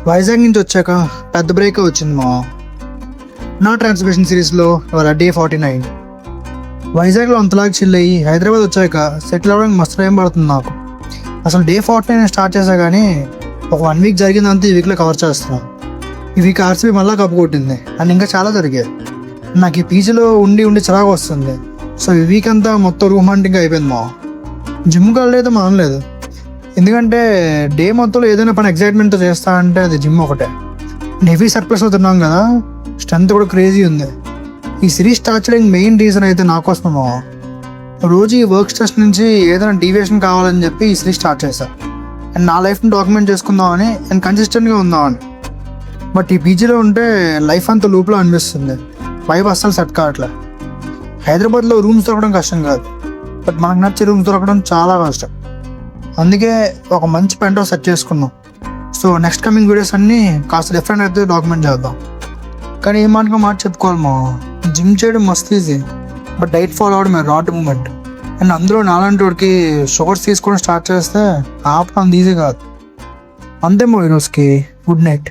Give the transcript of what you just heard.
వైజాగ్ నుంచి వచ్చాక పెద్ద బ్రేక్ వచ్చింది మా నా ట్రాన్స్ఫర్మేషన్ సిరీస్లో ఇవాళ డే 49. వైజాగ్లో అంతలాగా చిల్ అయ్యి హైదరాబాద్ వచ్చాక సెటిల్ అవ్వడానికి మస్తు టైం పడుతుంది నాకు. అసలు డే 49 స్టార్ట్ చేసా కానీ ఒక 1 వీక్ జరిగిందంతా ఈ వీక్లో కవర్ చేస్తున్నాను. ఈ వీక్ ఆర్సీబీ మళ్ళీ కప్పు కొట్టింది అండ్ ఇంకా చాలా జరిగాయి. నాకు ఈ పీజీలో ఉండి ఉండి చిరాకు వస్తుంది. సో ఈ వీక్ అంతా మొత్తం రూమ్ హంటింగ్ అయిపోయింది మా. జిమ్కి వెళ్ళలేదు మానలేదు, ఎందుకంటే డే మొత్తంలో ఏదైనా పని ఎగ్జైట్మెంట్తో చేస్తా అంటే అది జిమ్ ఒకటే. హెవీ సర్ప్లస్ అవుతున్నాం కదా, స్ట్రెంత్ కూడా క్రేజీ ఉంది. ఈ సిరీస్ స్టార్ట్ చేయడానికి మెయిన్ రీజన్ అయితే నా కోసమేమో. రోజు ఈ వర్క్ స్ట్రెస్ నుంచి ఏదైనా డీవియేషన్ కావాలని చెప్పి ఈ సిరీస్ స్టార్ట్ చేశాను. అండ్ నా లైఫ్ని డాక్యుమెంట్ చేసుకుందామని అండ్ కన్సిస్టెంట్గా ఉందామని. బట్ ఈ పీజీలో ఉంటే లైఫ్ అంతా లూప్లో అనిపిస్తుంది. వైబ్ అస్సలు సెట్ కావట్లే. హైదరాబాద్లో రూమ్స్ దొరకడం కష్టం కాదు, బట్ మనకు నచ్చే రూమ్స్ దొరకడం చాలా కష్టం. అందుకే ఒక మంచి పెంట్ హౌస్ సెట్ చేసుకున్నాం. సో నెక్స్ట్ కమింగ్ వీడియోస్ అన్నీ కాస్త డిఫరెంట్ అయితే డాక్యుమెంట్ చేద్దాం. కానీ ఏ మాటగా మాట చెప్పుకోవాలి మా, జిమ్ చేయడం మస్తు ఈజీ, బట్ డైట్ ఫాలో అవడం రాట్ మూమెంట్. అండ్ అందులో నాలాంటి వాడికి షుగర్స్ తీసుకోవడం స్టార్ట్ చేస్తే ఆపడం ఈజీ కాదు. అంతే మా ఈరోజుకి గుడ్ నైట్.